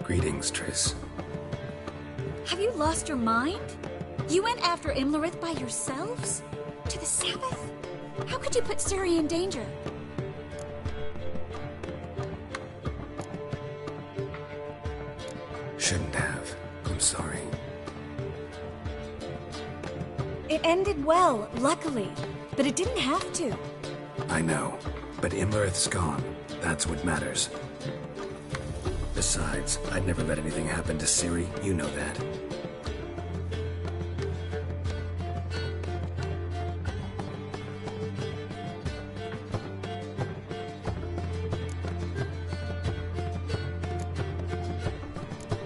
Greetings, Triss. Have you lost your mind? You went after Imlerith by yourselves? To the Sabbath? How could you put Ciri in danger? Shouldn't have. I'm sorry. It ended well, luckily. But it didn't have to. I know. But Imlerith's gone. That's what matters. Besides, I'd never let anything happen to Ciri. You know that.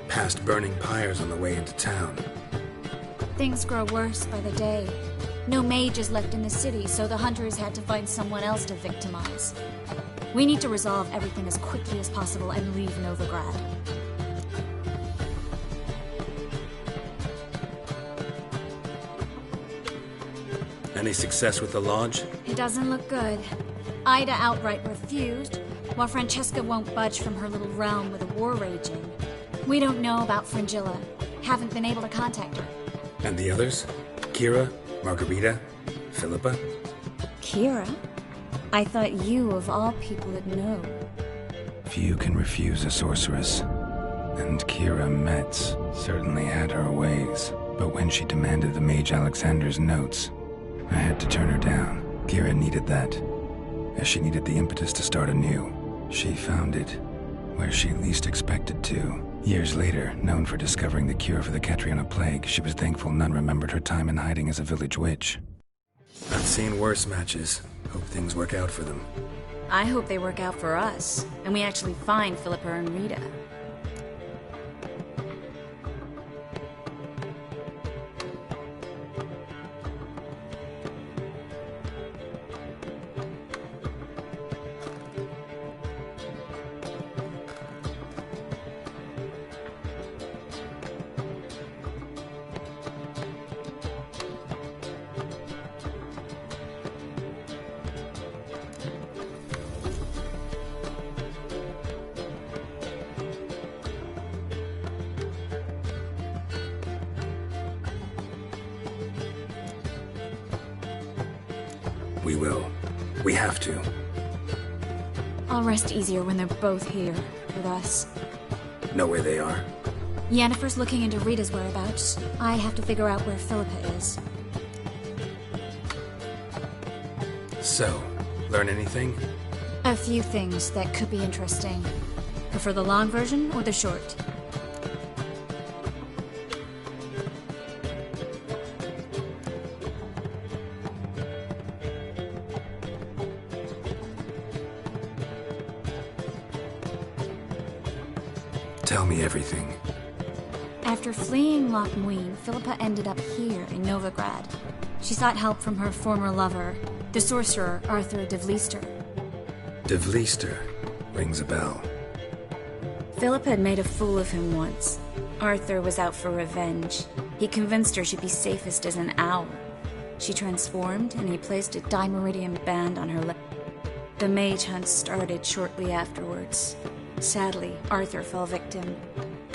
Past burning pyres on the way into town. Things grow worse by the day. No mages left in the city, so the hunters had to find someone else to victimize. We need to resolve everything as quickly as possible and leave Novigrad. Any success with the Lodge? It doesn't look good. Ida outright refused, while Francesca won't budge from her little realm with a war raging. We don't know about Fringilla. Haven't been able to contact her. And the others? Kira? Margarita? Philippa? Kira? I thought you, of all people, would know. Few can refuse a sorceress. And Kira Metz certainly had her ways. But when she demanded the Mage Alexander's notes, I had to turn her down. Kira needed that, as she needed the impetus to start anew. She found it where she least expected to. Years later, known for discovering the cure for the Catriona plague, she was thankful none remembered her time in hiding as a village witch. I've seen worse matches. Hope things work out for them. I hope they work out for us, and we actually find Philippa and Rita. We will. We have to. I'll rest easier when they're both here with us. Know where they are? Yennefer's looking into Rita's whereabouts. I have to figure out where Philippa is. So, learn anything? A few things that could be interesting. Prefer the long version or the short? Tell me everything. After fleeing Loch Muin, Philippa ended up here in Novigrad. She sought help from her former lover, the sorcerer Arthur de Vlister. De Vlister rings a bell. Philippa had made a fool of him once. Arthur was out for revenge. He convinced her she'd be safest as an owl. She transformed, and he placed a Dimeridian band on her leg. The mage hunt started shortly afterwards. Sadly, Arthur fell victim.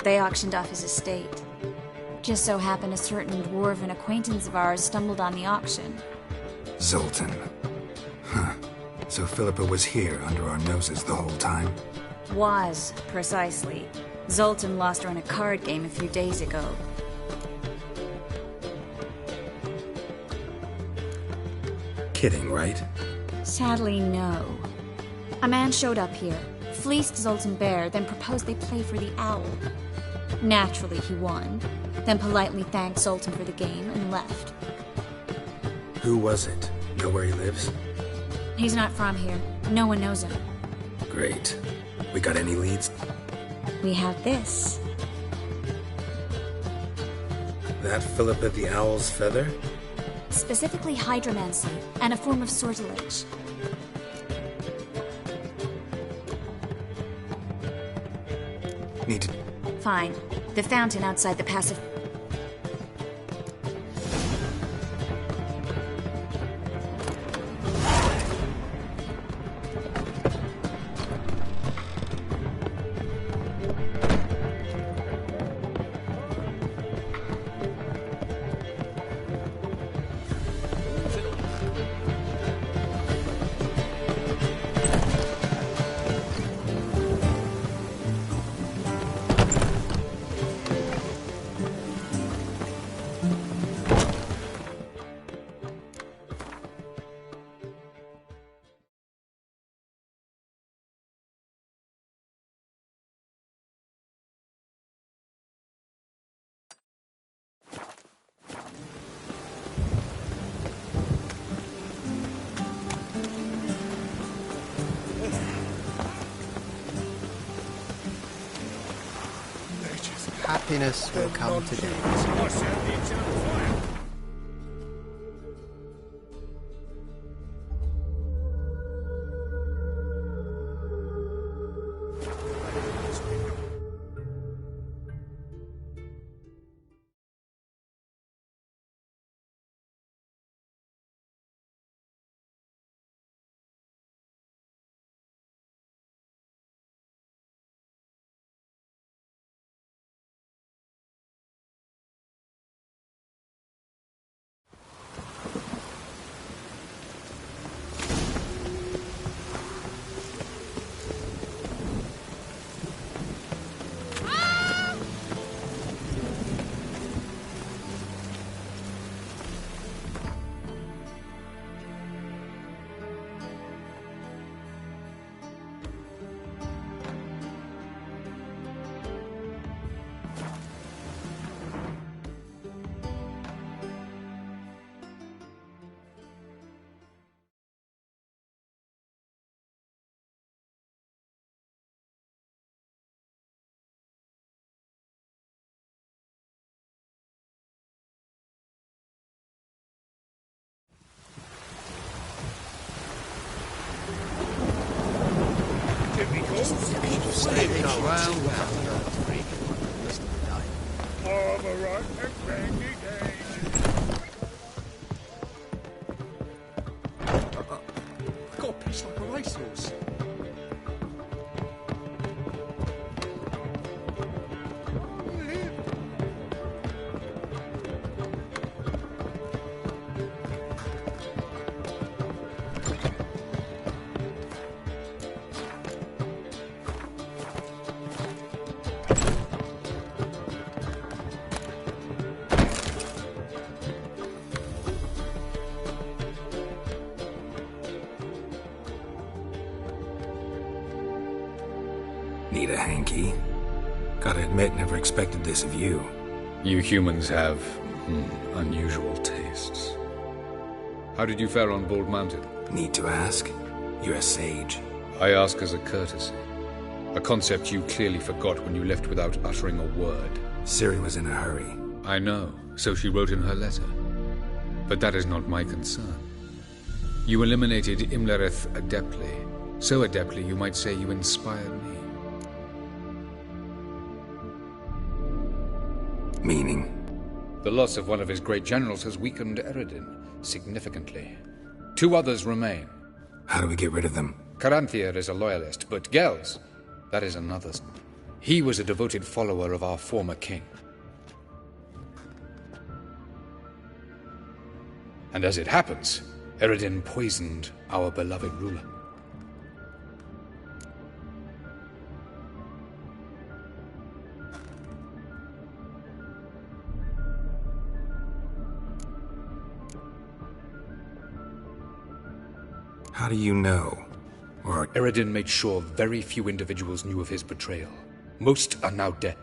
They auctioned off his estate. Just so happened a certain dwarven acquaintance of ours stumbled on the auction. Zoltan. Huh. So Philippa was here under our noses the whole time? Was, precisely. Zoltan lost her in a card game a few days ago. Kidding, right? Sadly, no. A man showed up here, fleeced Zoltan bare, then proposed they play for the owl. Naturally, he won, then politely thanked Zoltan for the game and left. Who was it? Know where he lives? He's not from here. No one knows him. Great. We got any leads? We have this. That Philippa the Owl's feather? Specifically hydromancy, and a form of sortilege. Need to... Fine. The fountain outside the passive... Happiness will come today. Got pissed like a racehorse. Need a hanky? Gotta admit, never expected this of you. You humans have unusual tastes. How did you fare on Bald Mountain? Need to ask? You're a sage. I ask as a courtesy. A concept you clearly forgot when you left without uttering a word. Ciri was in a hurry. I know, so she wrote in her letter. But that is not my concern. You eliminated Imlerith adeptly. So adeptly you might say you inspired me. Meaning? The loss of one of his great generals has weakened Eredin significantly. 2 others remain. How do we get rid of them? Caranthir is a loyalist, but Gels, that is another. He was a devoted follower of our former king. And as it happens, Eredin poisoned our beloved ruler. How do you know? Or... Eredin made sure very few individuals knew of his betrayal. Most are now dead.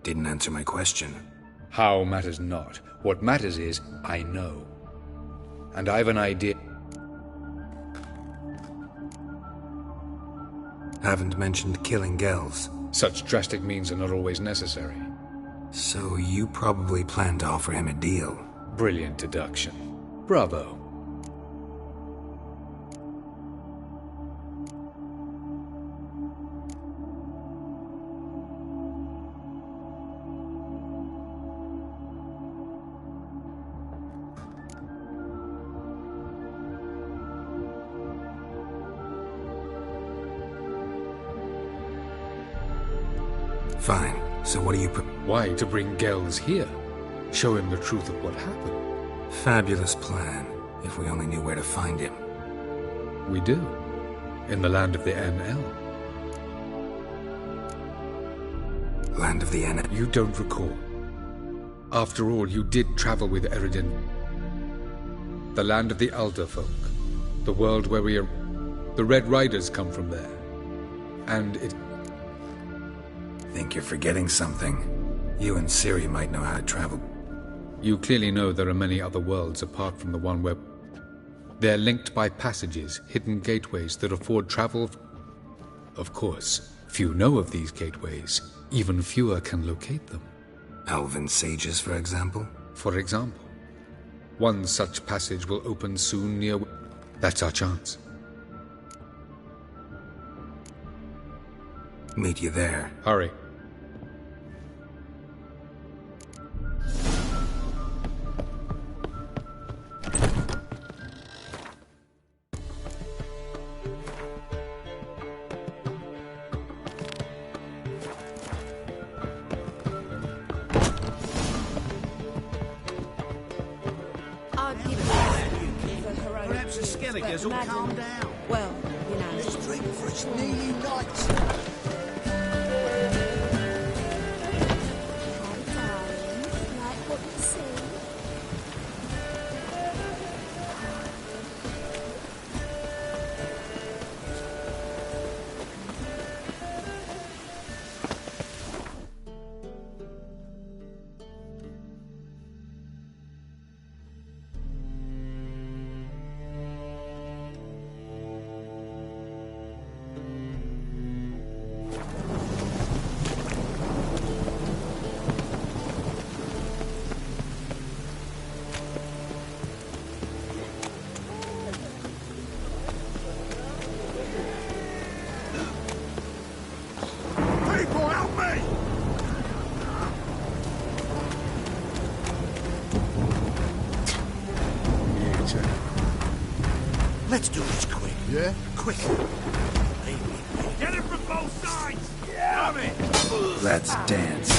Didn't answer my question. How matters not. What matters is, I know. And I've an idea. Haven't mentioned killing Gels. Such drastic means are not always necessary. So you probably plan to offer him a deal. Brilliant deduction. Bravo. Fine. So what do you... Why, to bring Gels here? Show him the truth of what happened. Fabulous plan, if we only knew where to find him. We do. In the land of the NL. Land of the NL? You don't recall. After all, you did travel with Eredin. The land of the Alder folk. The world where we are... The Red Riders come from there. And it... Think you're forgetting something. You and Ciri might know how to travel. You clearly know there are many other worlds apart from the one where... They're linked by passages, hidden gateways that afford travel... Of course, Few know of these gateways. Even fewer can locate them. Elven sages, for example? For example, one such passage will open soon near... That's our chance. Meet you there. Hurry. Perhaps the Skelligers will calm down. Well, you know. This drink for its nearly nights. Like what you see. People, help me! Let's do this quick. Yeah? Quick. Get it from both sides! Yeah! Come in! Let's dance.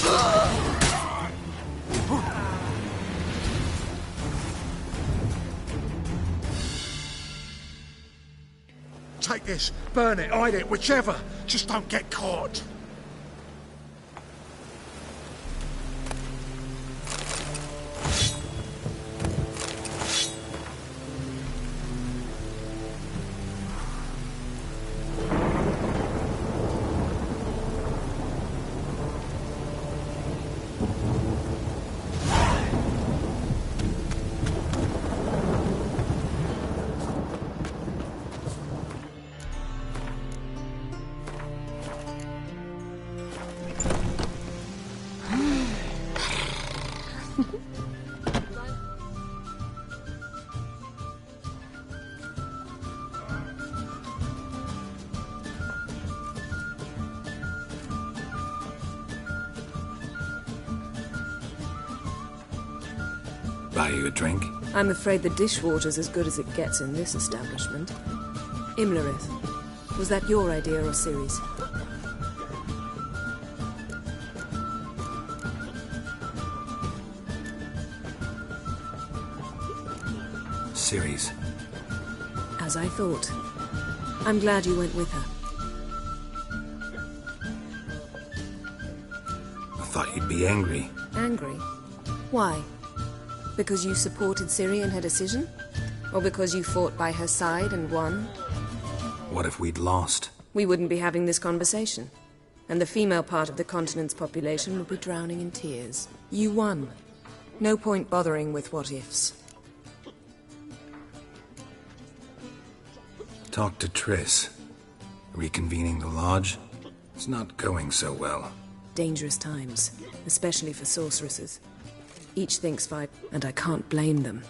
Take this, burn it, hide it, whichever. Just don't get caught. Buy you a drink? I'm afraid the dishwater's as good as it gets in this establishment. Imlerith, was that your idea or Ciri's? Ciri's. As I thought. I'm glad you went with her. I thought you'd be angry. Angry? Why? Because you supported Ciri in her decision? Or because you fought by her side and won? What if we'd lost? We wouldn't be having this conversation. And the female part of the continent's population would be drowning in tears. You won. No point bothering with what-ifs. Talk to Triss. Reconvening the lodge? It's not going so well. Dangerous times, especially for sorceresses. Each thinks fight, and I can't blame them.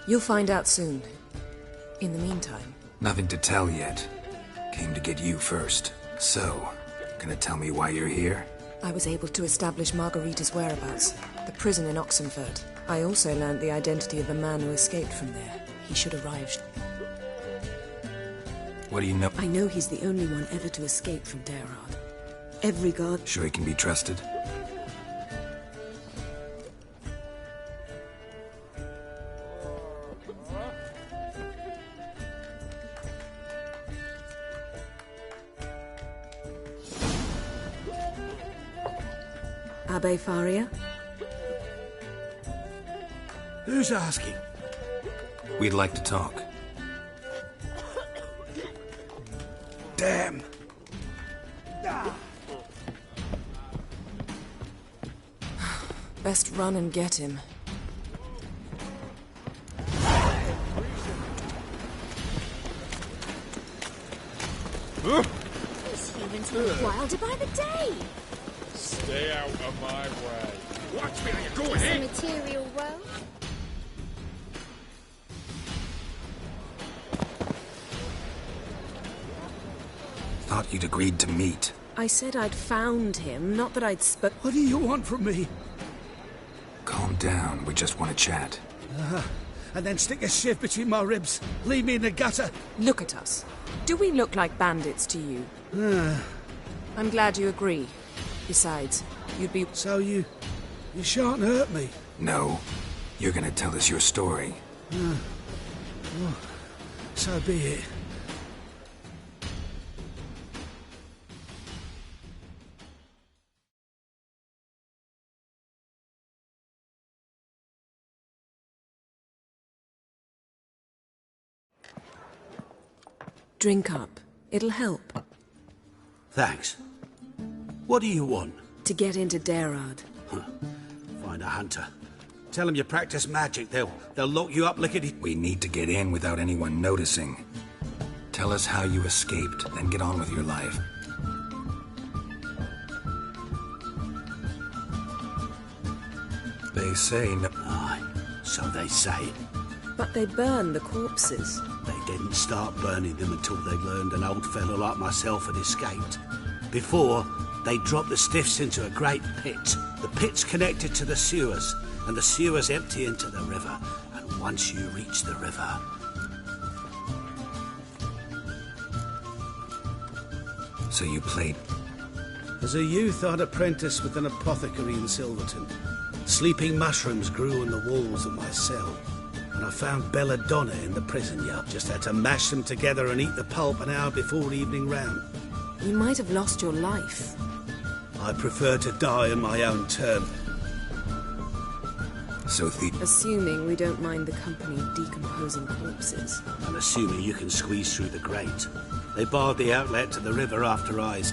You'll find out soon. In the meantime... Nothing to tell yet. Came to get you first. So, gonna tell me why you're here? I was able to establish Margarita's whereabouts, the prison in Oxenfurt. I also learned the identity of the man who escaped from there. He should arrive. What do you know? I know he's the only one ever to escape from Daerard. Every guard... Sure he can be trusted? Abbe Faria? Who's asking? We'd like to talk. Damn. Best run and get him. These humans are wilder by the day. Stay out of my way. Watch me, you go It's ahead. a material world. Thought you'd agreed to meet. I said I'd found him, not that I'd What do you want from me? Calm down, we just want to chat. And then stick a shiv between my ribs. Leave me in the gutter. Look at us. Do we look like bandits to you? I'm glad you agree. Besides, you'd be... So you shan't hurt me. No, you're gonna tell us your story. So be it. Drink up. It'll help. Thanks. What do you want? To get into Darad. Find a hunter. Tell them you practice magic. They'll lock you up lickety... We need to get in without anyone noticing. Tell us how you escaped, then get on with your life. They say no... Aye, so they say. But they burn the corpses. They didn't start burning them until they learned an old fellow like myself had escaped. Before, they dropped the stiffs into a great pit. The pit's connected to the sewers, and the sewers empty into the river. And once you reach the river... So you played... As a youth, I'd apprenticed with an apothecary in Silverton. Sleeping mushrooms grew on the walls of my cell. And I found belladonna in the prison yard. Just had to mash them together and eat the pulp an hour before evening round. You might have lost your life. I prefer to die on my own term. So Assuming we don't mind the company of decomposing corpses. And assuming you can squeeze through the grate. They barred the outlet to the river after eyes.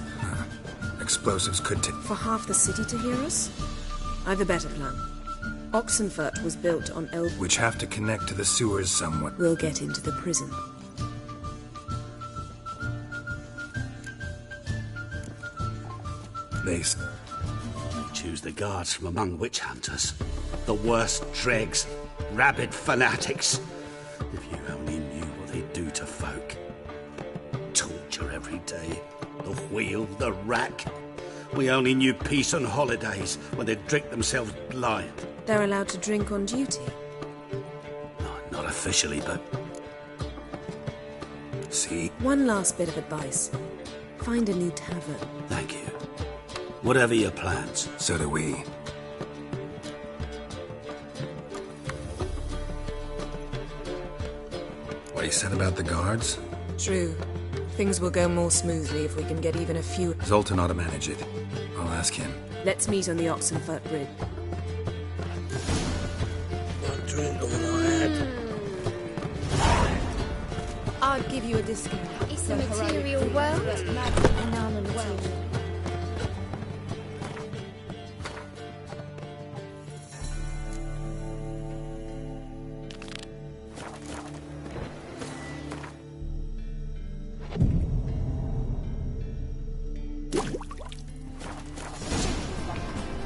explosives could For half the city to hear us? I've a better plan. Oxenfurt was built on which have to connect to the sewers somewhat. We'll get into the prison. They choose the guards from among witch hunters. The worst dregs, rabid fanatics. If you only knew what they do to folk. Torture every day. The wheel, the rack. We only knew peace on holidays when they'd drink themselves blind. They're allowed to drink on duty? Not officially, but... See? One last bit of advice. Find a new tavern. Thank you. Whatever your plans. So do we. What he said about the guards? True. Things will go more smoothly if we can get even a few... Zoltan ought to manage it. I'll ask him. Let's meet on the Oxenfurt Bridge. One drink all I had. I'll give you a discount. It's a material world. And now I'm a material.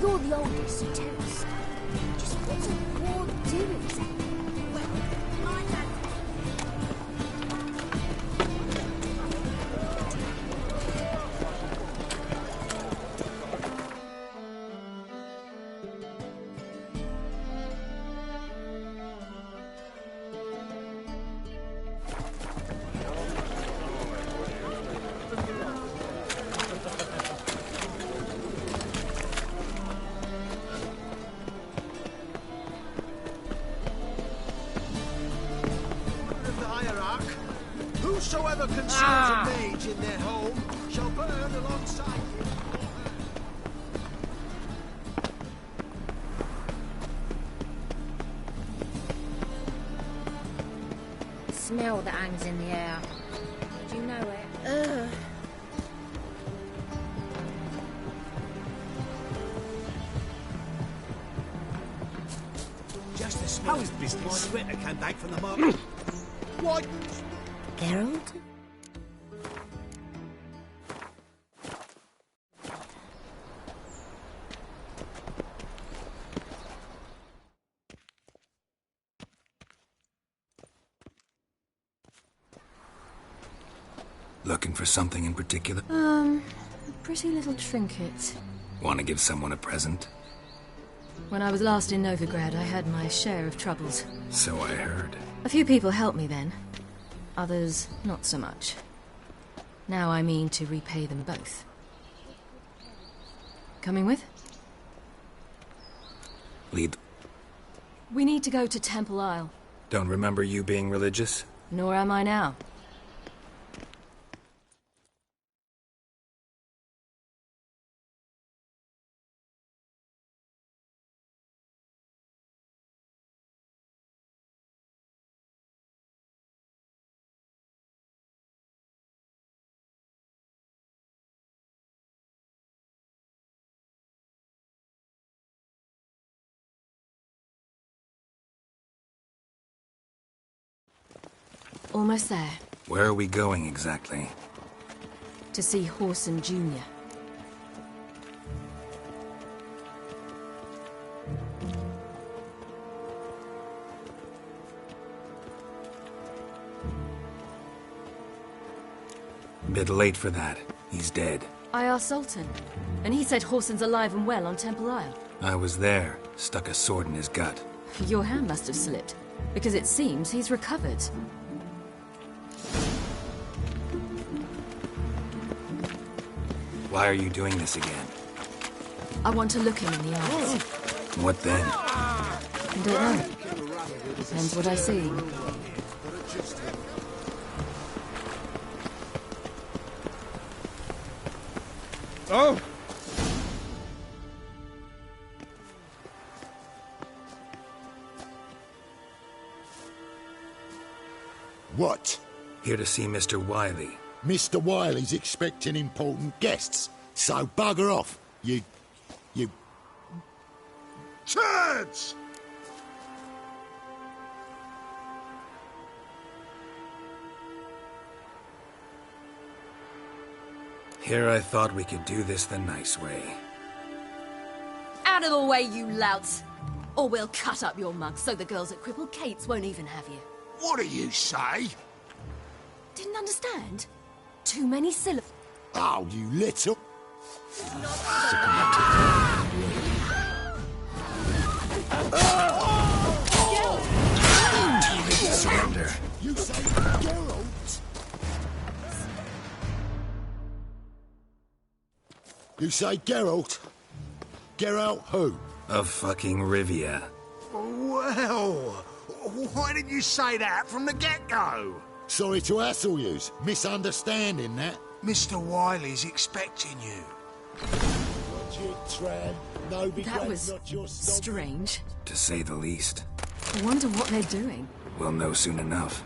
You're the oldest, you terrorist. Just what's a war doing? Whosoever conceals a mage in their home shall burn alongside him. Smell that hangs in the air. Do you know it? Ugh. Just as how is business? My sweater came back from the market. Why? Geralt? Looking for something in particular? A pretty little trinket. Want to give someone a present? When I was last in Novigrad, I had my share of troubles. So I heard. A few people helped me then. Others, not so much. Now I mean to repay them both. Coming with? Lead. We need to go to Temple Isle. Don't remember you being religious? Nor am I now. Almost there. Where are we going exactly? To see Whoreson Jr. Bit late for that. He's dead. I asked Sultan, and he said Whoreson's alive and well on Temple Isle. I was there. Stuck a sword in his gut. Your hand must have slipped, because it seems he's recovered. Why are you doing this again? I want to look him in the eyes. What then? I don't know. Depends what I see. Oh! What? Here to see Mr. Wiley. Mr. Wiley's expecting important guests, so bugger off, you turds! Here I thought we could do this the nice way. Out of the way, you louts! Or we'll cut up your mug so the girls at Cripple Kate's won't even have you. What do you say? Didn't understand? Too many syllables. Oh, you little... Surrender. You say Geralt? You say Geralt? Geralt who? Of fucking Rivia. Well, why didn't you say that from the get-go? Sorry to hassle yous. Misunderstanding that. Mr. Wiley's expecting you. That was strange. To say the least. I wonder what they're doing. We'll know soon enough.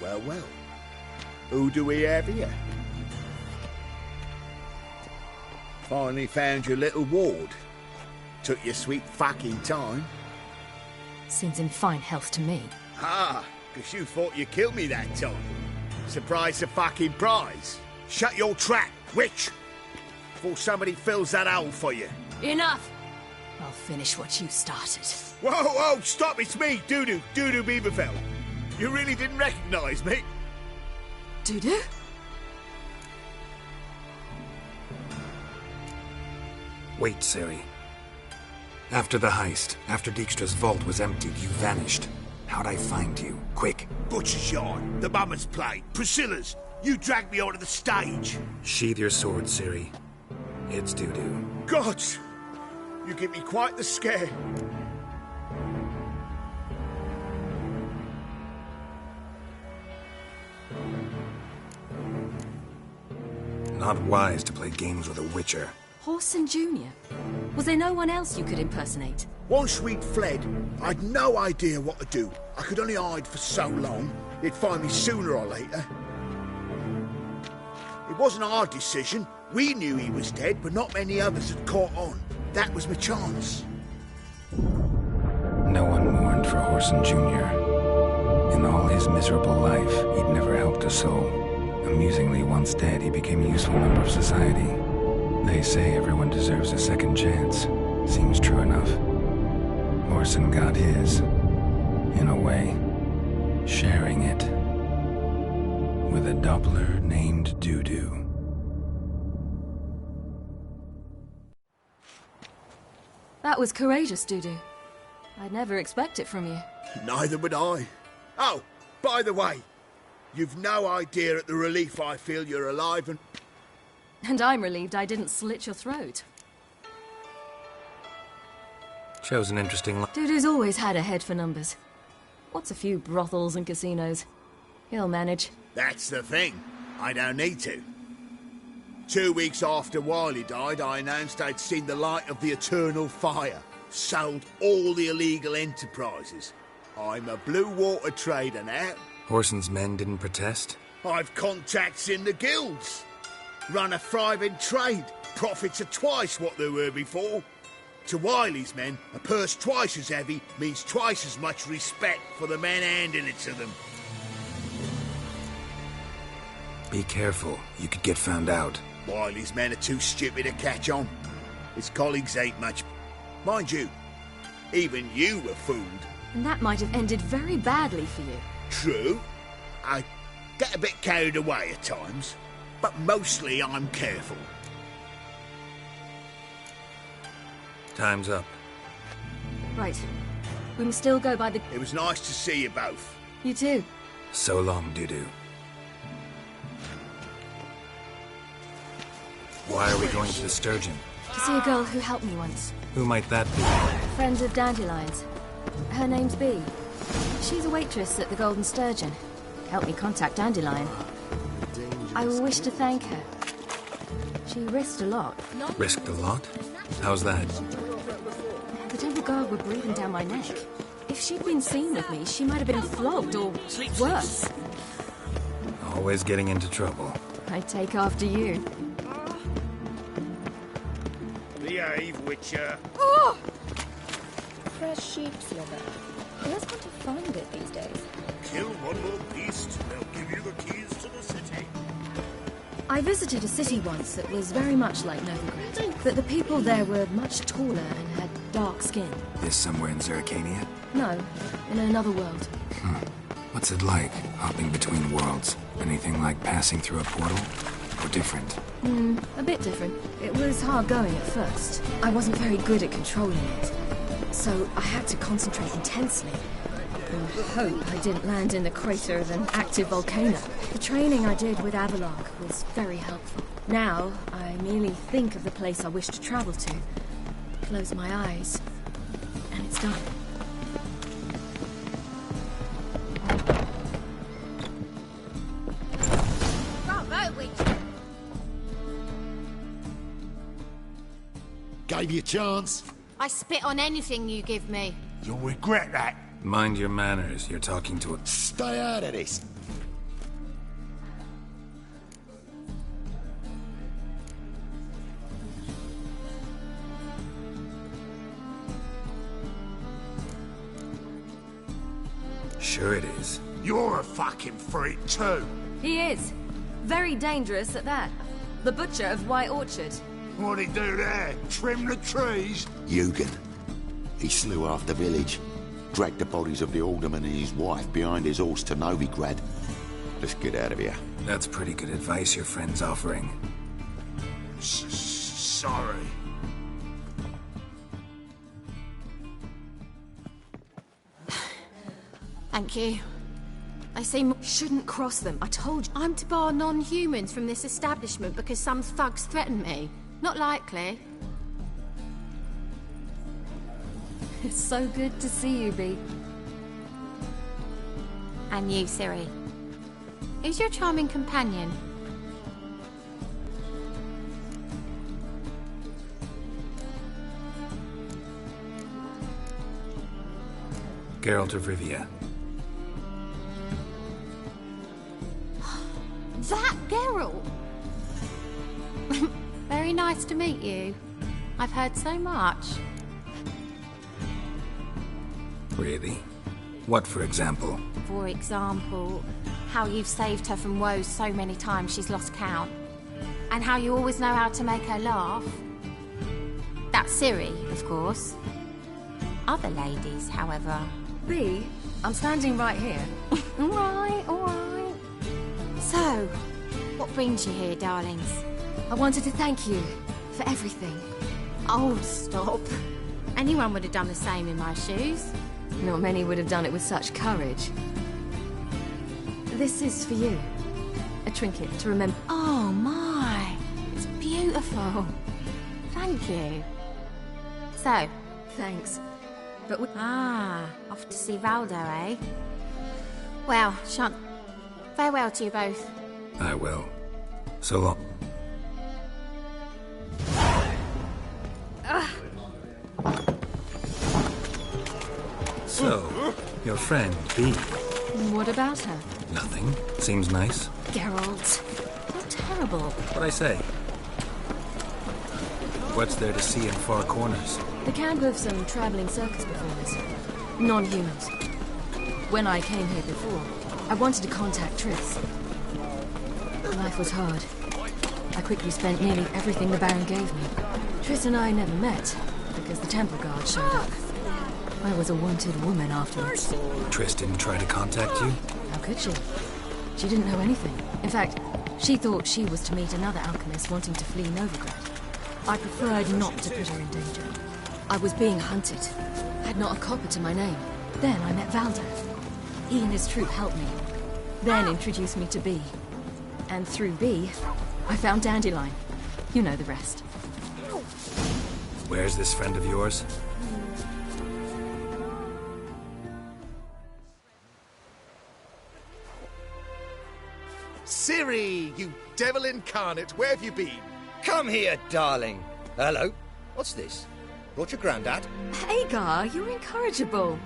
Well, well. Who do we have here? Finally found your little ward. Took your sweet fucking time. Seems in fine health to me. Ah, because you thought you killed me that time. Surprise the fucking prize. Shut your trap, witch! Before somebody fills that hole for you. Enough! I'll finish what you started. Whoa, whoa, stop, it's me, Dudu Beaverfell. You really didn't recognise me? Dudu? Wait, Ciri. After the heist, after Dijkstra's vault was emptied, you vanished. How'd I find you? Quick. Butcher's Yard, the Mummer's Plate, Priscilla's. You dragged me onto the stage. Sheathe your sword, Ciri. It's Dudu. Gods! You give me quite the scare. Not wise to play games with a Witcher. Whoreson Jr.? Was there no one else you could impersonate? Once we'd fled, I'd no idea what to do. I could only hide for so long. They'd find me sooner or later. It wasn't our decision. We knew he was dead, but not many others had caught on. That was my chance. No one mourned for Whoreson Jr. In all his miserable life, he'd never helped a soul. Amusingly, once dead, he became a useful member of society. They say everyone deserves a second chance. Seems true enough. Whoreson got his, in a way, sharing it with a Doppler named Dudu. That was courageous, Dudu. I'd never expect it from you. Neither would I. Oh, by the way, you've no idea at the relief I feel you're alive and... And I'm relieved I didn't slit your throat. Shows an interesting life. Dudu's always had a head for numbers. What's a few brothels and casinos? He'll manage. That's the thing. I don't need to. 2 weeks after Wiley died, I announced I'd seen the light of the eternal fire. Sold all the illegal enterprises. I'm a blue water trader now. Whoreson's men didn't protest? I've contacts in the guilds. Run a thriving trade. Profits are twice what they were before. To Wiley's men, a purse twice as heavy means twice as much respect for the men handing it to them. Be careful. You could get found out. Wiley's men are too stupid to catch on. His colleagues ain't much. Mind you, even you were fooled. And that might have ended very badly for you. True. I get a bit carried away at times, but mostly I'm careful. Time's up. Right. We must still go by the... It was nice to see you both. You too. So long, Dudu. Why are we going to the Sturgeon? To see a girl who helped me once. Who might that be? Friend of Dandelion's. Her name's Bee. She's a waitress at the Golden Sturgeon. Helped me contact Dandelion. I wish to thank her. She risked a lot. Risked a lot? How's that? The Temple Guard were breathing down my neck. If she'd been seen with me, she might have been flogged or worse. Always getting into trouble. I take after you. Behave, Witcher. Oh! Fresh sheep's liver. Who has one to find it these days? Kill one more beast, they'll give you the keys to the city. I visited a city once that was very much like Novigrad, but the people there were much taller and had dark skin. This somewhere in Zeracania? No, in another world. What's it like, hopping between worlds? Anything like passing through a portal? Or different? A bit different. It was hard going at first. I wasn't very good at controlling it, so I had to concentrate intensely. And hope I didn't land in the crater of an active volcano. The training I did with Avalok was very helpful. Now, I merely think of the place I wish to travel to, close my eyes, and it's done. Bravo, Witcher! Gave you a chance. I spit on anything you give me. You'll regret that. Mind your manners. You're talking to a... Stay out of this. Sure it is. You're a fucking freak too. He is. Very dangerous at that. The butcher of White Orchard. What'd he do there? Trim the trees? Eugen. He slew half the village. Dragged the bodies of the alderman and his wife behind his horse to Novigrad. Let's get out of here. That's pretty good advice your friend's offering. Sorry. Thank you. I seem... Shouldn't cross them, I told you. I'm to bar non-humans from this establishment because some thugs threaten me. Not likely. It's so good to see you, Bee. And you, Ciri. Who's your charming companion? Geralt of Rivia. That Geralt! Very nice to meet you. I've heard so much. Really? What, for example? For example, how you've saved her from woes so many times she's lost count. And how you always know how to make her laugh. That's Ciri, of course. Other ladies, however... B, I'm standing right here. Alright. So, what brings you here, darlings? I wanted to thank you for everything. Oh, stop. Anyone would have done the same in my shoes. Not many would have done it with such courage. This is for you. A trinket to remember. Oh my, it's beautiful. Thank you. So, thanks. But off to see Valdo, eh? Well, shan't. Farewell to you both. I will. So long. So, your friend, B. What about her? Nothing. Seems nice. Geralt. How terrible. What'd I say? What's there to see in Far Corners? The camp of some traveling circus performers. Non-humans. When I came here before, I wanted to contact Triss. Life was hard. I quickly spent nearly everything the Baron gave me. Triss and I never met, because the Temple Guard showed up. I was a wanted woman afterwards. Triss didn't try to contact you? How could she? She didn't know anything. In fact, she thought she was to meet another alchemist wanting to flee Novigrad. I preferred not to put her in danger. I was being hunted. Had not a copper to my name. Then I met Valdo. He and his troop helped me. Then introduced me to B. And through B, I found Dandelion. You know the rest. Where's this friend of yours? Ciri, you devil incarnate, where have you been? Come here, darling. Hello. What's this? Brought your granddad? Hagar, you're incorrigible.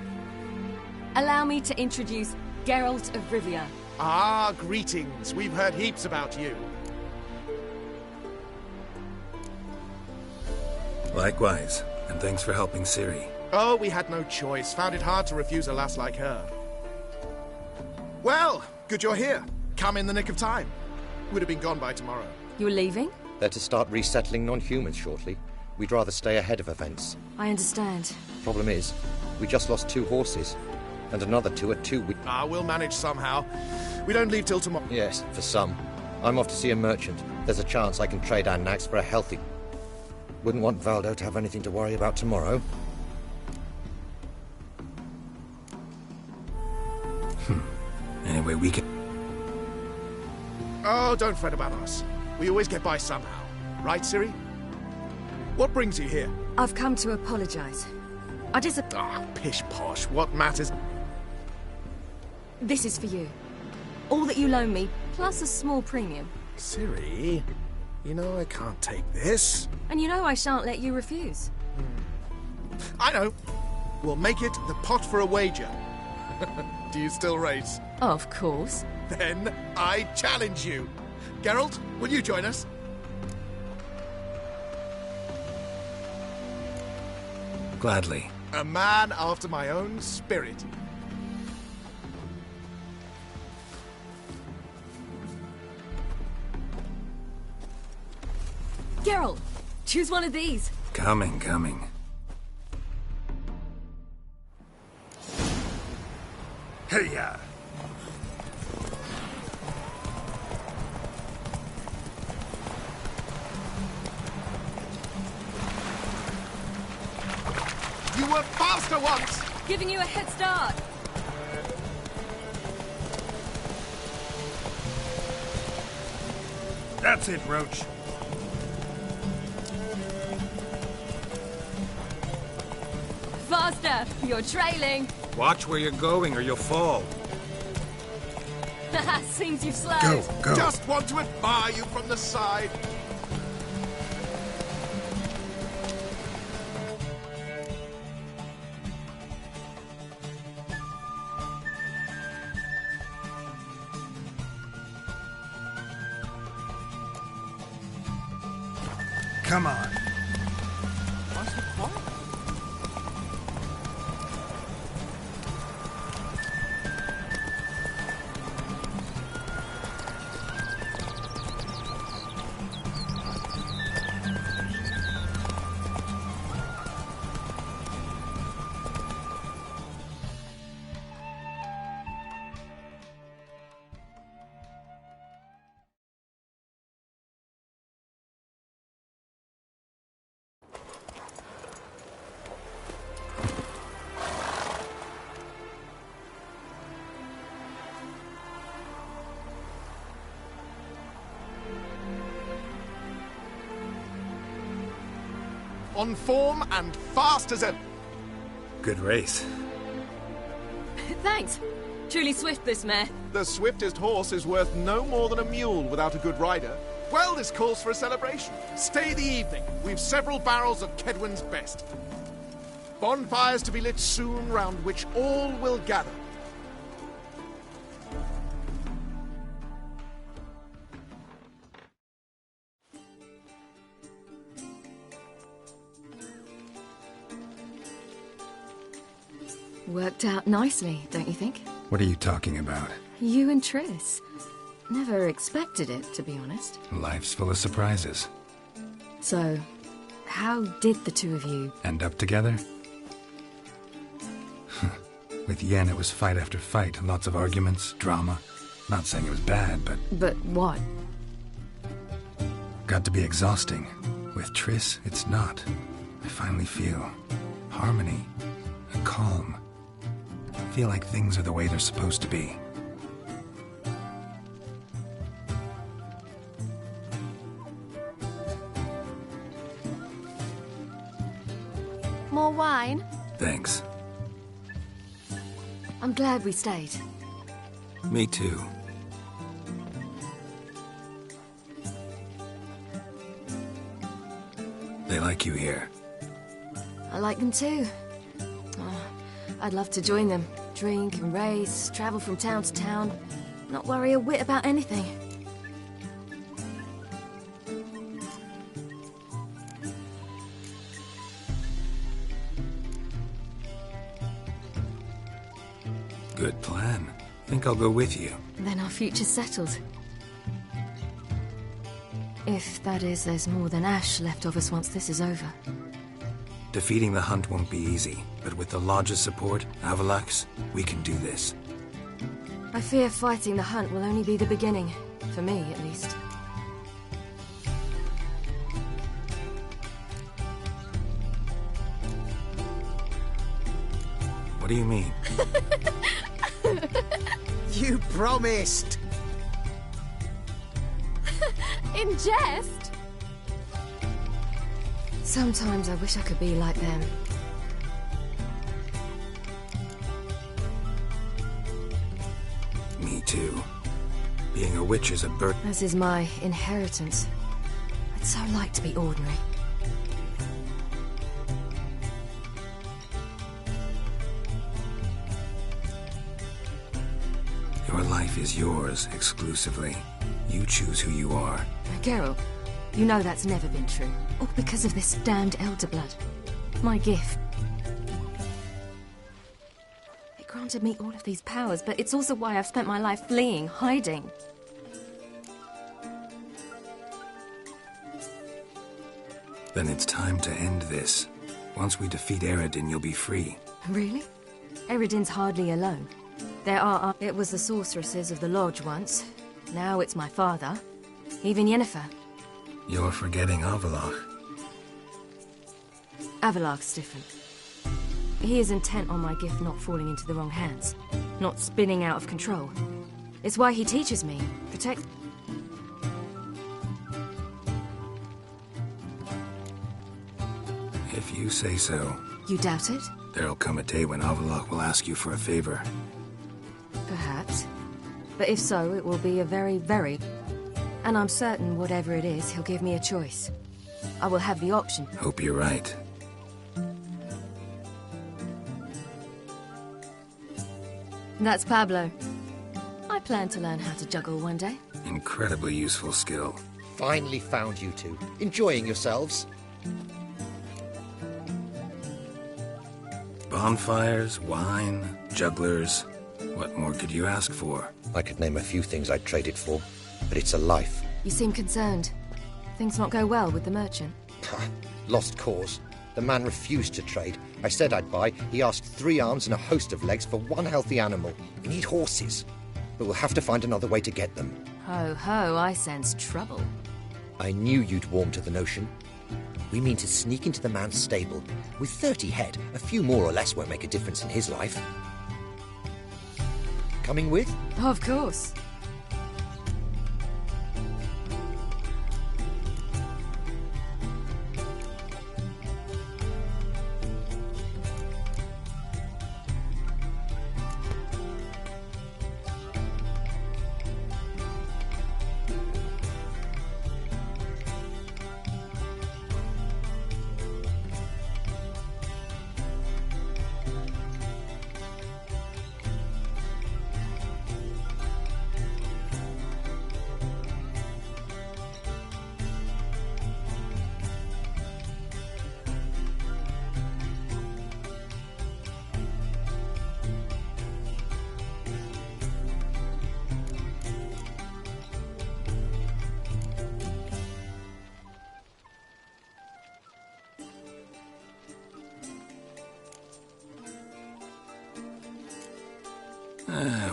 Allow me to introduce Geralt of Rivia. Ah, greetings. We've heard heaps about you. Likewise, and thanks for helping Ciri. Oh, we had no choice. Found it hard to refuse a lass like her. Well, good you're here. Come in the nick of time. Would have been gone by tomorrow. You're leaving? They're to start resettling non-humans shortly. We'd rather stay ahead of events. I understand. Problem is, we just lost 2 horses. And another 2 are 2 weeks. We'll manage somehow. We don't leave till tomorrow. Yes, for some. I'm off to see a merchant. There's a chance I can trade our nags for a healthy... Wouldn't want Valdo to have anything to worry about tomorrow. Anyway, we can... Oh, don't fret about us. We always get by somehow. Right, Ciri? What brings you here? I've come to apologize. I Pish-posh. What matters? This is for you. All that you loan me, plus a small premium. Ciri, you know I can't take this. And you know I shan't let you refuse. I know. We'll make it the pot for a wager. Do you still race? Of course. Then I challenge you. Geralt, will you join us? Gladly. A man after my own spirit. Geralt, choose one of these. Coming. Hey-ya! You were faster once! Giving you a head start. That's it, Roach. Faster! You're trailing. Watch where you're going or you'll fall. Seems you've slowed. Go. Just want to admire you from the side. Come on. On form and fast as ever. Good race. Thanks. Truly swift, this mare. The swiftest horse is worth no more than a mule without a good rider. Well, this calls for a celebration. Stay the evening. We've several barrels of Kedwen's best. Bonfires to be lit soon, round which all will gather. Worked out nicely, don't you think? What are you talking about? You and Triss. Never expected it, to be honest. Life's full of surprises. So, how did the two of you... End up together? With Yen, it was fight after fight. Lots of arguments, drama. Not saying it was bad, but... But what? Got to be exhausting. With Triss, it's not. I finally feel harmony and calm. I feel like things are the way they're supposed to be. More wine? Thanks. I'm glad we stayed. Me too. They like you here. I like them too. Oh, I'd love to join them. Drink and race, travel from town to town. Not worry a whit about anything. Good plan. Think I'll go with you. Then our future's settled. If, that is, there's more than ash left of us once this is over. Defeating the hunt won't be easy, but with the Lodge's support, Avalax, we can do this. I fear fighting the hunt will only be the beginning. For me, at least. What do you mean? You promised! In jest? Sometimes I wish I could be like them. Me too. Being a witch is a burden. As is my inheritance. I'd so like to be ordinary. Your life is yours, exclusively. You choose who you are. Geralt, you know that's never been true. All because of this damned Elder Blood. My gift. It granted me all of these powers, but it's also why I've spent my life fleeing, hiding. Then it's time to end this. Once we defeat Eredin, you'll be free. Really? Eredin's hardly alone. There are... It was the sorceresses of the Lodge once. Now it's my father. Even Yennefer. You're forgetting Avallac'h. Avallac'h's different. He is intent on my gift not falling into the wrong hands. Not spinning out of control. It's why he teaches me. Protect... If you say so. You doubt it? There'll come a day when Avallac'h will ask you for a favor. Perhaps. But if so, it will be a very, very... And I'm certain whatever it is, he'll give me a choice. I will have the option. Hope you're right. That's Pablo. I plan to learn how to juggle one day. Incredibly useful skill. finally found you two. Enjoying yourselves? Bonfires, wine, jugglers. What more could you ask for? I could name a few things I'd trade it for, but it's a life. You seem concerned. Things not go well with the merchant. Lost cause. The man refused to trade. I said I'd buy. He asked 3 arms and a host of legs for 1 healthy animal. We need horses, but we'll have to find another way to get them. Ho ho, I sense trouble. I knew you'd warm to the notion. We mean to sneak into the man's stable. With 30 head, a few more or less won't make a difference in his life. Coming with? Of course.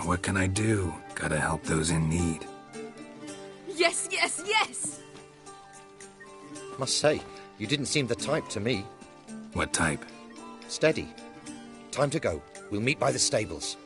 What can I do? Gotta help those in need. Yes, yes, yes! Must say, you didn't seem the type to me. What type? Steady. Time to go. We'll meet by the stables.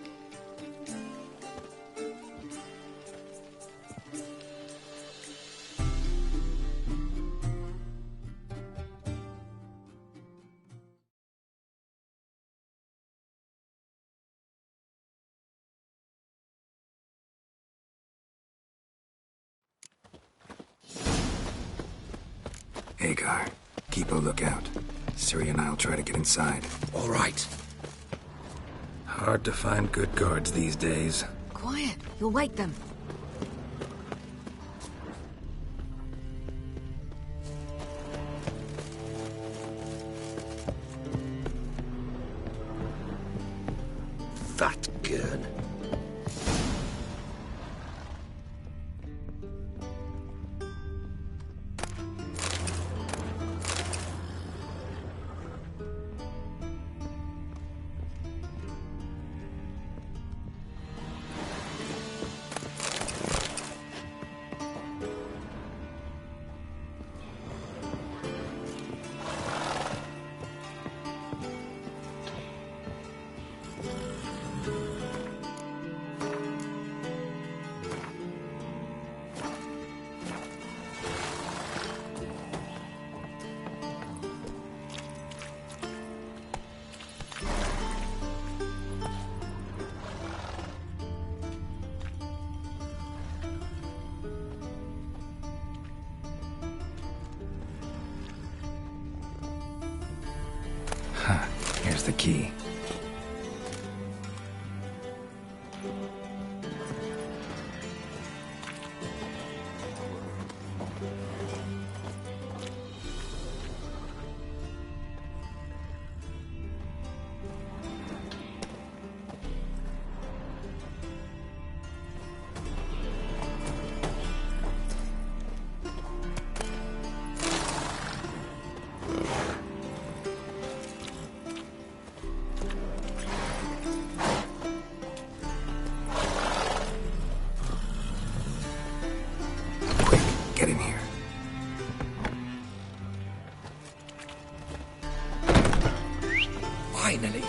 Agar, keep a lookout. Ciri and I'll try to get inside. All right. Hard to find good guards these days. Quiet, you'll wake them. Fat gurn. Here's the key. Get in here. Finally.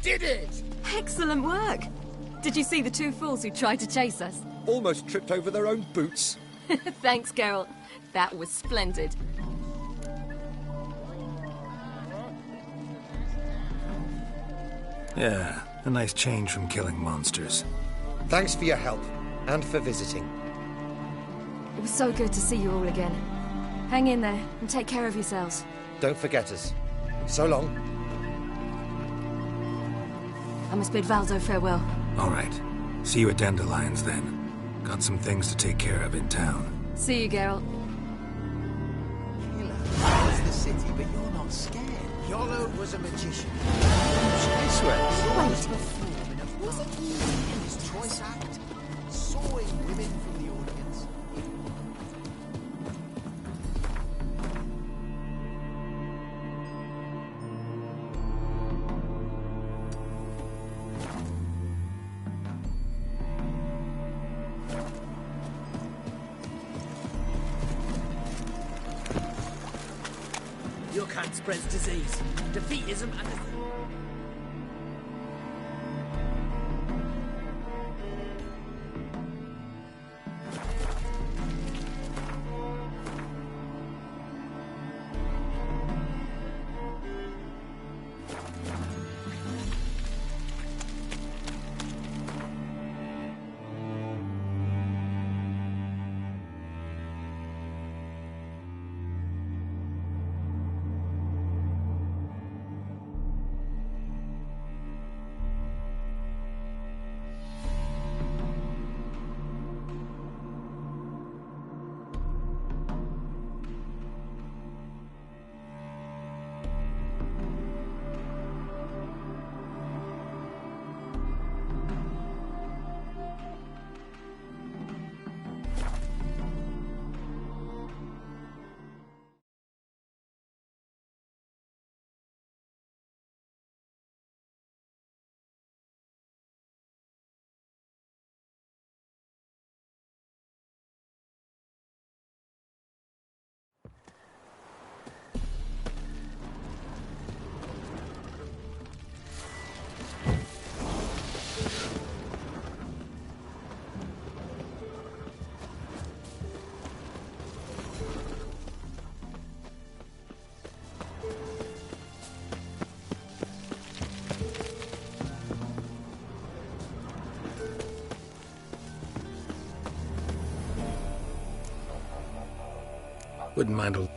did it! Excellent work! Did you see the two fools who tried to chase us? Almost tripped over their own boots. Thanks, Geralt. That was splendid. Yeah, a nice change from killing monsters. Thanks for your help, and for visiting. It was so good to see you all again. Hang in there, and take care of yourselves. Don't forget us. So long. I must bid Valdo farewell. All right. See you at Dandelions, then. Got some things to take care of in town. See you, Geralt. It's the city, but you're not scared. Yolo was a magician. Wait. Was it easy in his choice act? Sawing women from the audience. Your kind spreads disease, defeatism, and... Wouldn't mind a...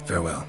Farewell.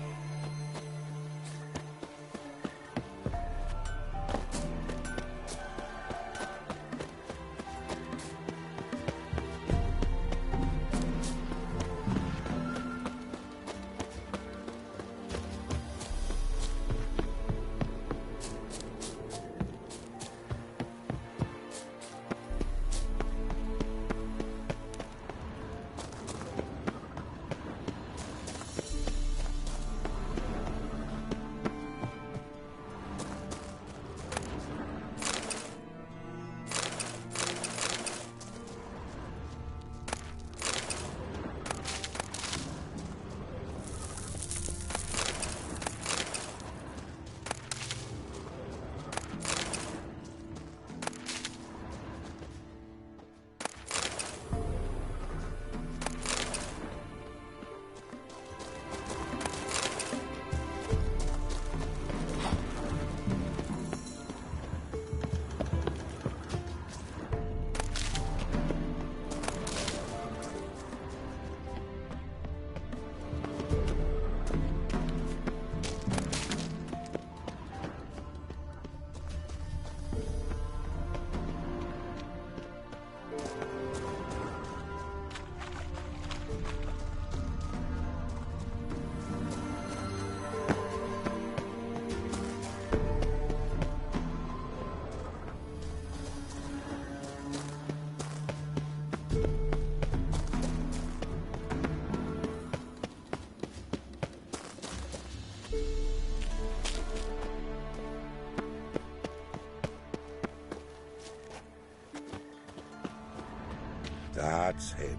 That's him.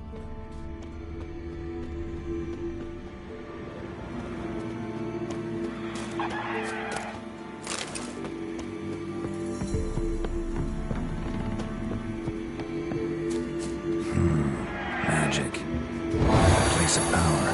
Magic. Place of power.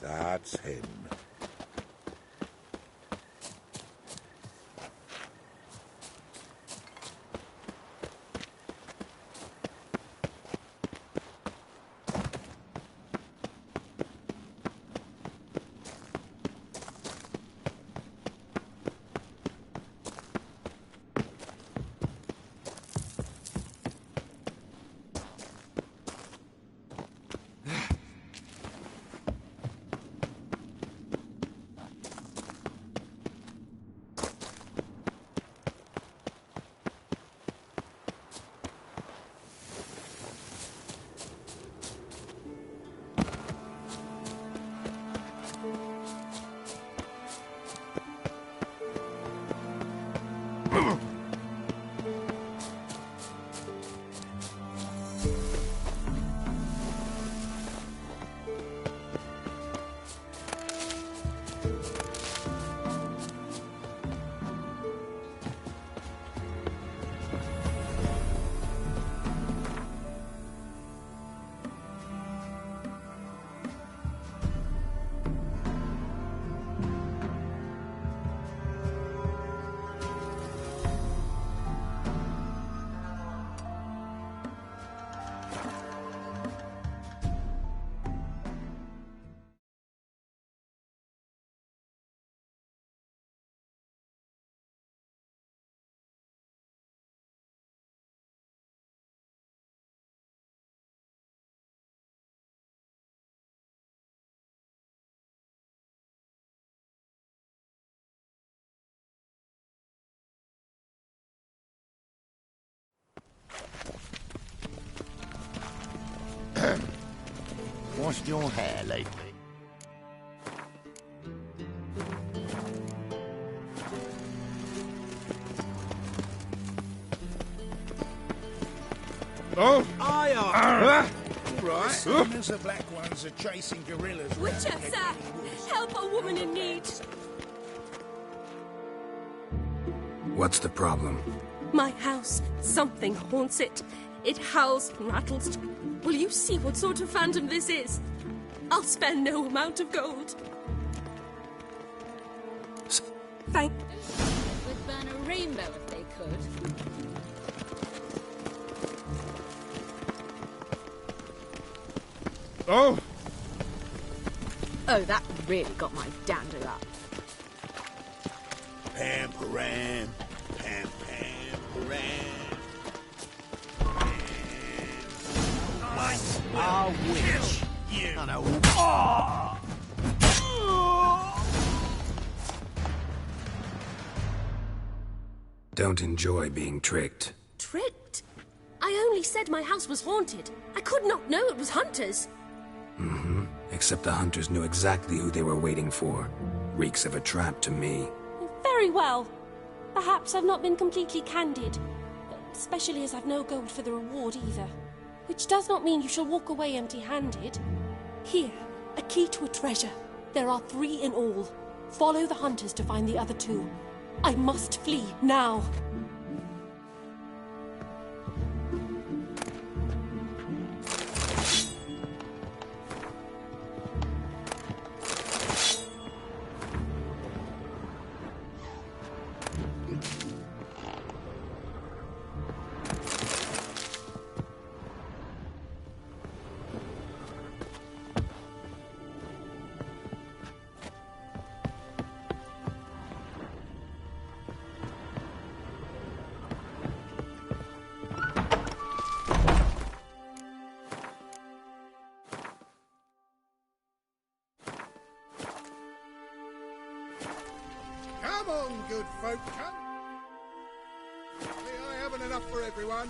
That's him. lost your hair lately? Oh! Aye, Right. Some of the black ones are chasing gorillas. Witcher, sir! Help a woman in need! What's the problem? My house. Something haunts it. It howls and rattles. Will you see what sort of phantom this is? I'll spare no amount of gold. Thank... Would burn a rainbow if they could. Oh! Oh, that really got my dander up. Pam-param, pam-pam-param. I'll witch. You. I know. Don't enjoy being tricked. Tricked? I only said my house was haunted. I could not know it was hunters. Mm-hmm. Except the hunters knew exactly who they were waiting for. Reeks of a trap to me. Very well. Perhaps I've not been completely candid. Especially as I've no gold for the reward either. Which does not mean you shall walk away empty-handed. Here, a key to a treasure. There are 3 in all. Follow the hunters to find the other 2. I must flee now. Come on, good folk, come. See, I haven't enough for everyone.